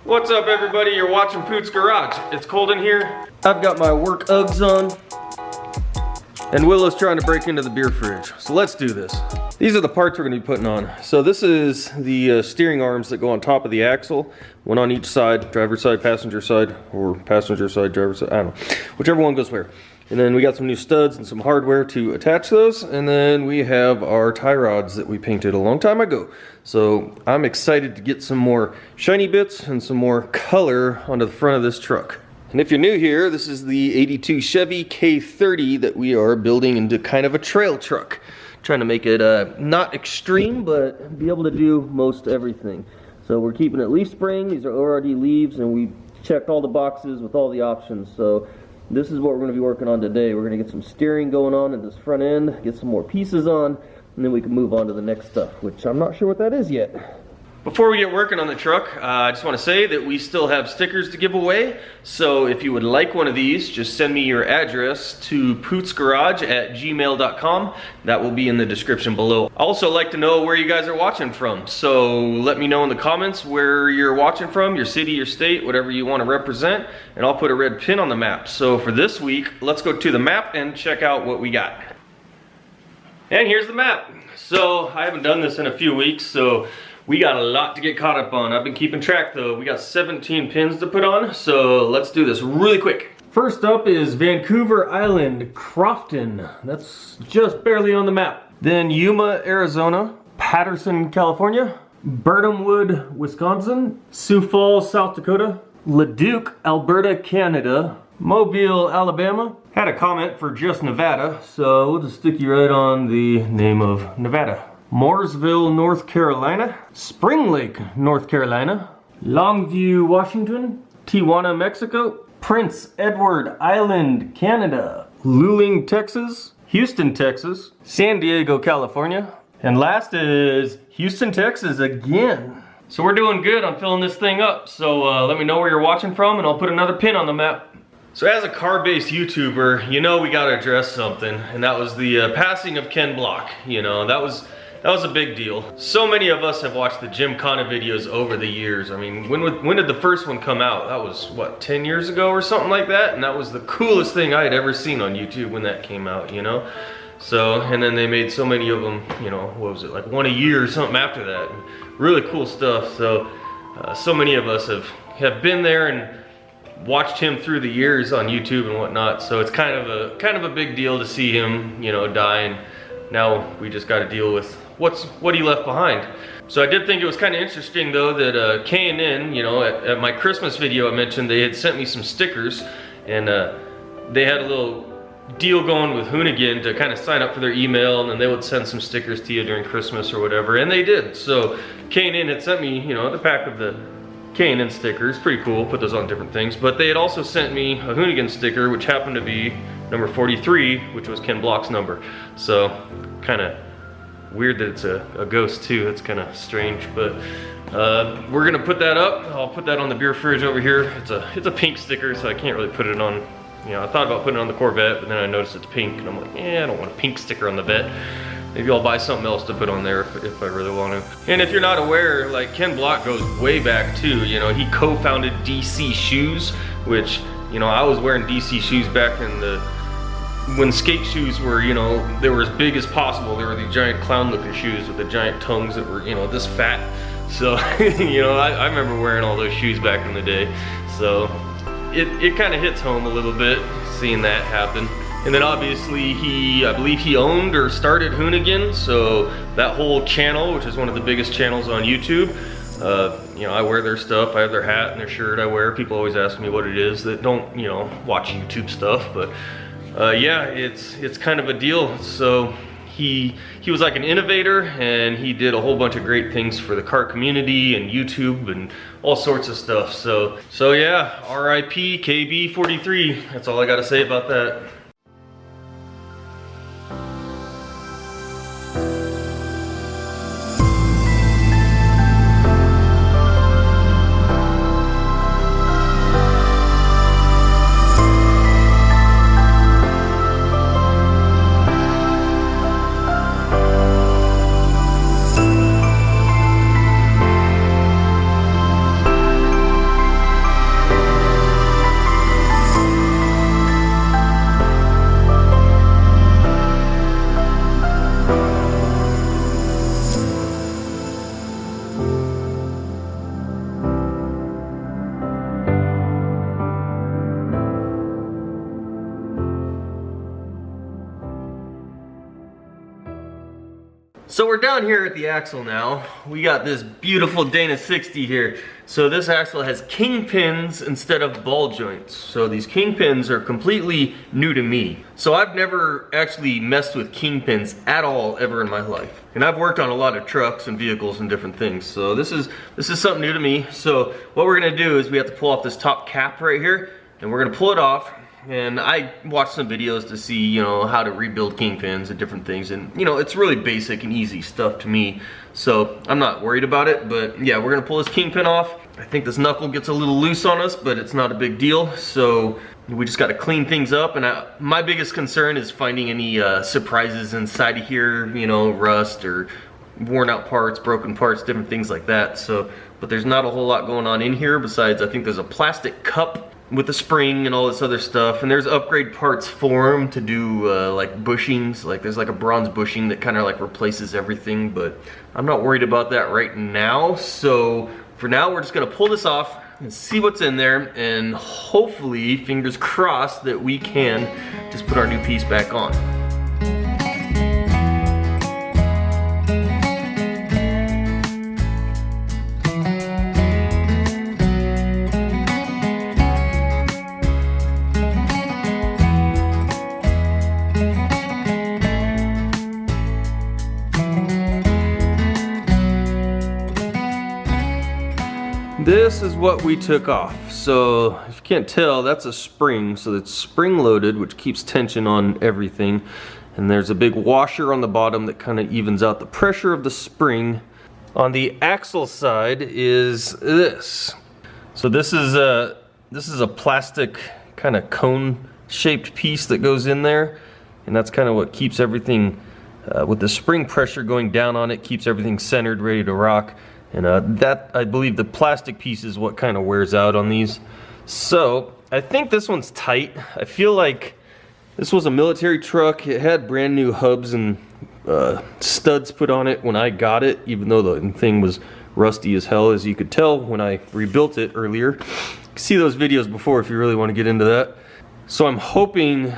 What's up, everybody? You're watching Poot's Garage. It's cold in here. I've got my work Uggs on. And Willow's trying to break into the beer fridge. So let's do this. These are the parts we're gonna be putting on. So this is the steering arms that go on top of the axle. One on each side, driver's side, passenger side, or passenger side, driver's side, I don't know. Whichever one goes where. And then we got some new studs and some hardware to attach those. And then we have our tie rods that we painted a long time ago. So I'm excited to get some more shiny bits and some more color onto the front of this truck. And if you're new here, this is the 82 Chevy K30 that we are building into kind of a trail truck. Trying to make it not extreme, but be able to do most everything. So we're keeping it leaf spring. These are ORD leaves, and we checked all the boxes with all the options. So this is what we're going to be working on today. We're going to get some steering going on in this front end, get some more pieces on, and then we can move on to the next stuff, which I'm not sure what that is yet. Before we get working on the truck, I just want to say that we still have stickers to give away. So if you would like one of these, just send me your address to pootsgarage@gmail.com. That will be in the description below. I also like to know where you guys are watching from. So let me know in the comments where you're watching from, your city, your state, whatever you want to represent, and I'll put a red pin on the map. So for this week, let's go to the map and check out what we got. And here's the map. So I haven't done this in a few weeks, so we got a lot to get caught up on. I've been keeping track though. We got 17 pins to put on, so let's do this really quick. First up is Vancouver Island, Crofton. That's just barely on the map. Then Yuma, Arizona, Patterson, California, Burnhamwood, Wisconsin, Sioux Falls, South Dakota, Leduc, Alberta, Canada, Mobile, Alabama. Had a comment for just Nevada, so we'll just stick you right on the name of Nevada. Mooresville, North Carolina, Spring Lake, North Carolina, Longview, Washington, Tijuana, Mexico, Prince Edward Island, Canada, Luling, Texas, Houston, Texas, San Diego, California, and last is Houston, Texas again. So we're doing good on filling this thing up, so let me know where you're watching from and I'll put another pin on the map. So as a car-based YouTuber, you know we gotta address something, and that was the passing of Ken Block. You know, that was a big deal. So many of us have watched the Gymkhana videos over the years. I mean, when did the first one come out? That was, what, 10 years ago or something like that? And that was the coolest thing I had ever seen on YouTube when that came out, you know? So, and then they made so many of them, you know, what was it, like one a year or something after that. Really cool stuff. So, so many of us have been there and watched him through the years on YouTube and whatnot. So it's kind of a big deal to see him, you know, die, and now we just got to deal with what he left behind. So I did think it was kind of interesting though that K&N, you know, at my Christmas video I mentioned they had sent me some stickers, and they had a little deal going with Hoonigan to kind of sign up for their email, and then they would send some stickers to you during Christmas or whatever, and they did. So K&N had sent me, you know, the pack of the K&N stickers, pretty cool, put those on different things, but they had also sent me a Hoonigan sticker, which happened to be number 43, which was Ken Block's number. So kind of weird that it's a ghost too. That's kind of strange, but we're gonna put that up. I'll put that on the beer fridge over here. It's a pink sticker, so I can't really put it on. You know, I thought about putting it on the Corvette, but then I noticed it's pink, and I'm like, I don't want a pink sticker on the Vet. Maybe I'll buy something else to put on there if I really want to. And if you're not aware, like, Ken Block goes way back too. You know, he co-founded DC Shoes, which, you know, I was wearing DC shoes back in when skate shoes were, you know, they were as big as possible. They were these giant clown looking shoes with the giant tongues that were, you know, this fat. So, you know, I remember wearing all those shoes back in the day. So it kind of hits home a little bit seeing that happen. And then obviously I believe he owned or started Hoonigan, so that whole channel, which is one of the biggest channels on YouTube, you know, I wear their stuff. I have their hat and their shirt I wear. People always ask me what it is that don't, you know, watch YouTube stuff, but yeah, it's kind of a deal. So he was like an innovator, and he did a whole bunch of great things for the kart community and YouTube and all sorts of stuff. So yeah, RIP KB43. That's all I got to say about that. So we're down here at the axle now. We got this beautiful Dana 60 here. So this axle has kingpins instead of ball joints. So these kingpins are completely new to me. So I've never actually messed with kingpins at all ever in my life. And I've worked on a lot of trucks and vehicles and different things. So this is something new to me. So what we're gonna do is we have to pull off this top cap right here, and we're gonna pull it off. And I watched some videos to see, you know, how to rebuild kingpins and different things. And, you know, it's really basic and easy stuff to me. So I'm not worried about it. But yeah, we're gonna pull this kingpin off. I think this knuckle gets a little loose on us, but it's not a big deal. So we just gotta clean things up. And my biggest concern is finding any surprises inside of here, you know, rust or worn out parts, broken parts, different things like that. So, but there's not a whole lot going on in here besides I think there's a plastic cup with the spring and all this other stuff, and there's upgrade parts for them to do like bushings. Like there's like a bronze bushing that kind of like replaces everything, but I'm not worried about that right now. So for now we're just gonna pull this off and see what's in there, and hopefully, fingers crossed, that we can just put our new piece back on. This is what we took off. So if you can't tell, that's a spring. So it's spring loaded, which keeps tension on everything. And there's a big washer on the bottom that kind of evens out the pressure of the spring. On the axle side is this. So this is a plastic kind of cone shaped piece that goes in there. And that's kind of what keeps everything, with the spring pressure going down on it, keeps everything centered, ready to rock. And that, I believe the plastic piece is what kind of wears out on these. So I think this one's tight. I feel like this was a military truck. It had brand new hubs and studs put on it when I got it, even though the thing was rusty as hell, as you could tell when I rebuilt it earlier. You can see those videos before if you really want to get into that. So I'm hoping,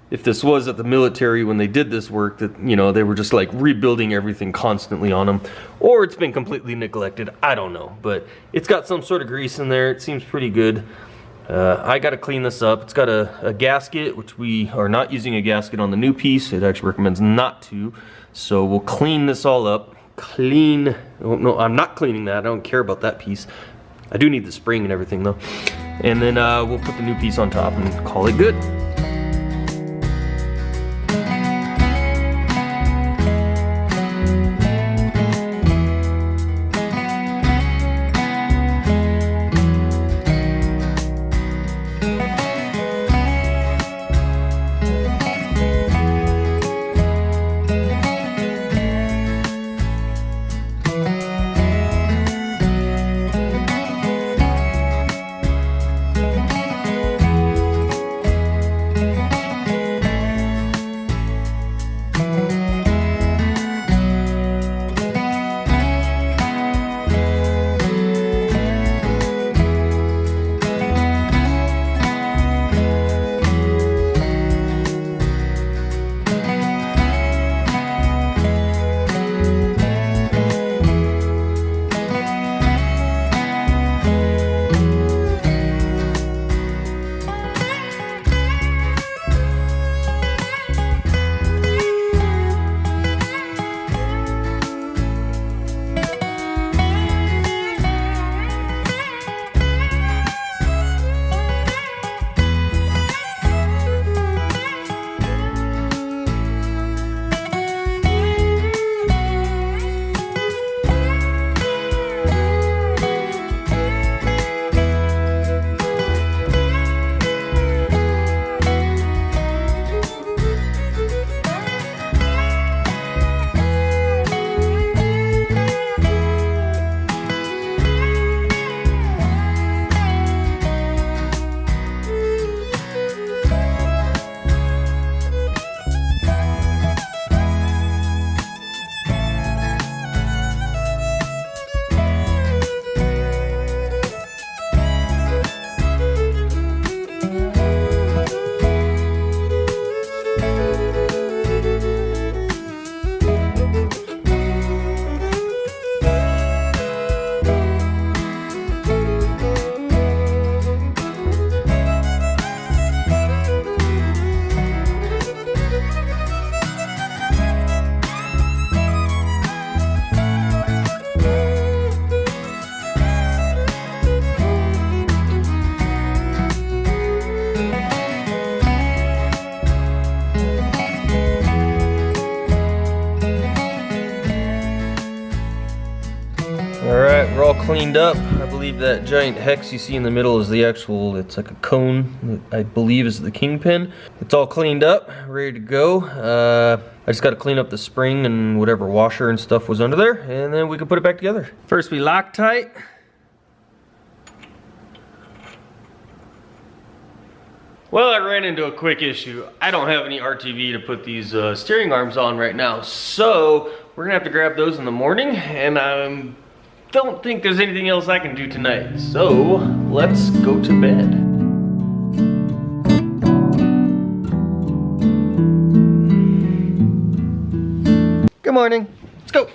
if this was at the military when they did this work, that, you know, they were just like rebuilding everything constantly on them, or it's been completely neglected. I don't know, but it's got some sort of grease in there. It seems pretty good. I got to clean this up. It's got a gasket, which we are not using a gasket on the new piece. It actually recommends not to. So we'll clean this all up. Oh, no, I'm not cleaning that. I don't care about that piece. I do need the spring and everything though. And then we'll put the new piece on top and call it good. cleaned up. I believe that giant hex you see in the middle is the actual, it's like a cone that I believe is the kingpin. It's all cleaned up, ready to go. I just got to clean up the spring and whatever washer and stuff was under there, and then we can put it back together. First we Loctite. Well, I ran into a quick issue. I don't have any RTV to put these steering arms on right now, so we're gonna have to grab those in the morning, and I don't think there's anything else I can do tonight. So let's go to bed. Good morning. Let's go.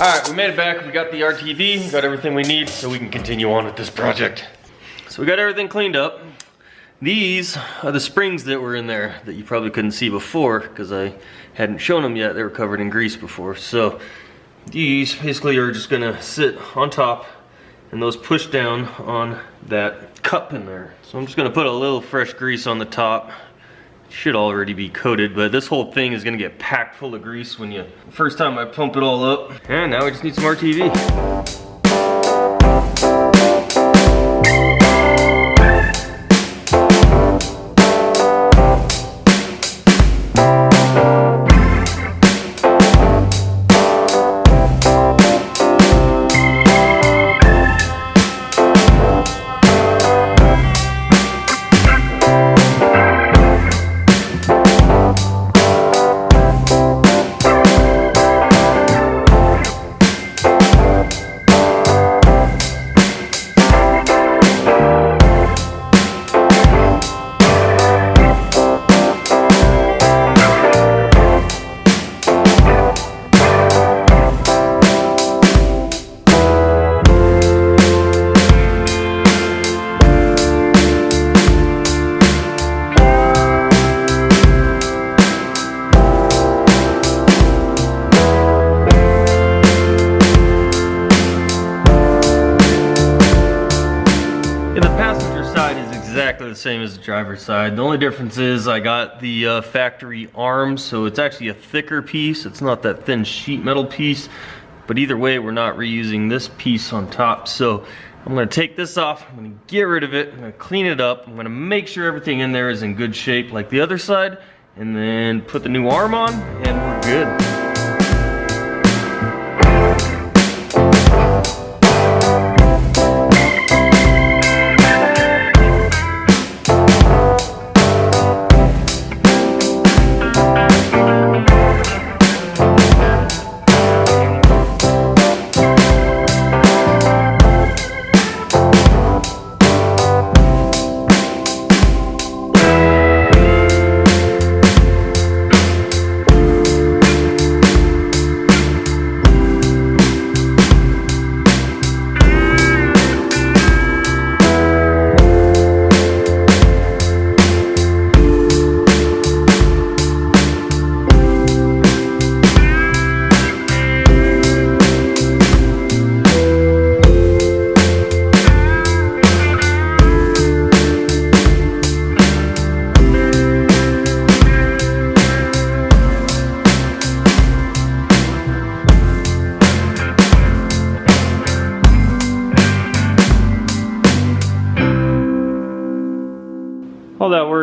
Alright, we made it back. We got the RTV, got everything we need so we can continue on with this project. So we got everything cleaned up. These are the springs that were in there that you probably couldn't see before because I hadn't shown them yet. They were covered in grease before. So these basically are just gonna sit on top and those push down on that cup in there. So I'm just gonna put a little fresh grease on the top. Should already be coated, but this whole thing is gonna get packed full of grease when you first time I pump it all up. And now we just need some RTV. Exactly the same as the driver's side. The only difference is I got the factory arms, so it's actually a thicker piece. It's not that thin sheet metal piece, but either way we're not reusing this piece on top. So I'm going to take this off, I'm going to get rid of it, I'm going to clean it up, I'm going to make sure everything in there is in good shape like the other side, and then put the new arm on and we're good.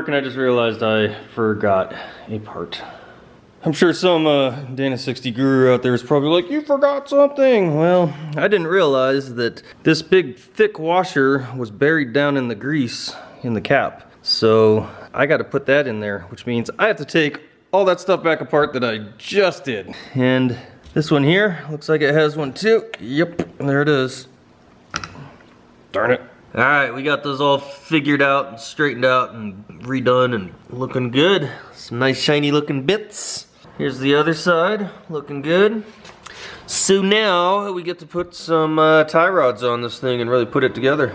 work and I just realized I forgot a part. I'm sure some Dana 60 guru out there is probably like, you forgot something. Well, I didn't realize that this big thick washer was buried down in the grease in the cap. So I got to put that in there, which means I have to take all that stuff back apart that I just did. And this one here, looks like it has one too. Yep, there it is. Darn it. All right, we got those all figured out and straightened out and redone and looking good. Some nice shiny looking bits. Here's the other side, looking good. So now we get to put some tie rods on this thing and really put it together.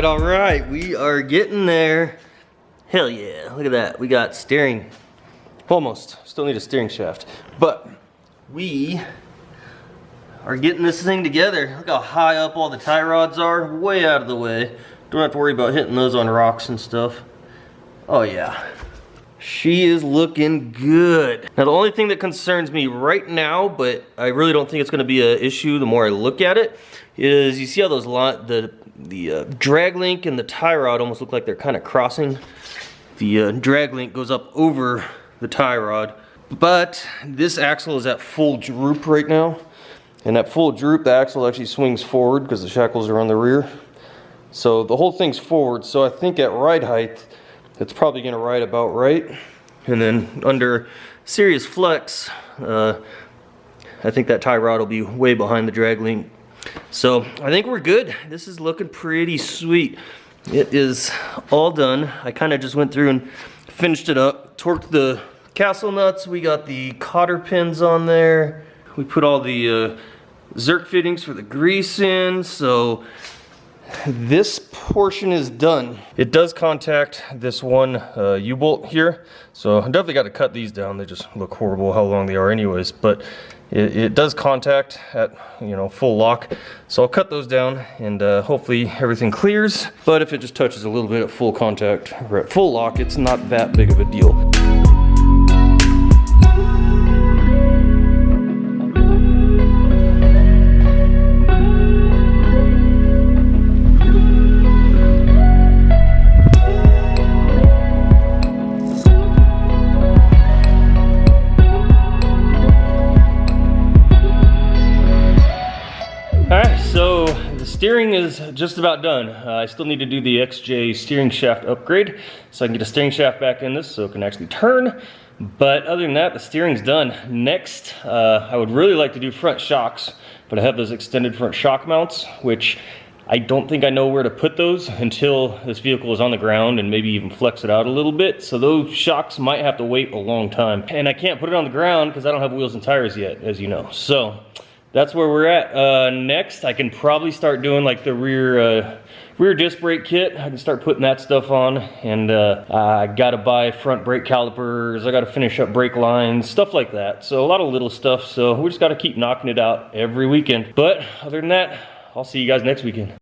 All right, we are getting there. Hell yeah, look at that. We got steering, almost, still need a steering shaft. But we are getting this thing together. Look how high up all the tie rods are, way out of the way. Don't have to worry about hitting those on rocks and stuff. Oh yeah, she is looking good. Now the only thing that concerns me right now, but I really don't think it's gonna be an issue the more I look at it, is you see how those the drag link and the tie rod almost look like they're kind of crossing. The drag link goes up over the tie rod, but this axle is at full droop right now. And at full droop, the axle actually swings forward because the shackles are on the rear. So the whole thing's forward, so I think at ride height, it's probably gonna ride about right. And then under serious flex, I think that tie rod will be way behind the drag link. So I think we're good. This is looking pretty sweet. It is all done. I kind of just went through and finished it up, torqued the castle nuts. We got the cotter pins on there. We put all the Zerk fittings for the grease in. So this portion is done. It does contact this one U-bolt here. So I definitely got to cut these down. They just look horrible how long they are anyways. But it does contact at, you know, full lock. So I'll cut those down and hopefully everything clears. But if it just touches a little bit at full contact or at full lock, it's not that big of a deal. Steering is just about done. I still need to do the XJ steering shaft upgrade so I can get a steering shaft back in this so it can actually turn. But other than that, the steering's done. Next, I would really like to do front shocks, but I have those extended front shock mounts, which I don't think I know where to put those until this vehicle is on the ground and maybe even flex it out a little bit. So those shocks might have to wait a long time. And I can't put it on the ground because I don't have wheels and tires yet, as you know. So that's where we're at. Next, I can probably start doing like the rear disc brake kit. I can start putting that stuff on, and I gotta buy front brake calipers. I gotta finish up brake lines, stuff like that. So a lot of little stuff. So we just gotta keep knocking it out every weekend. But other than that, I'll see you guys next weekend.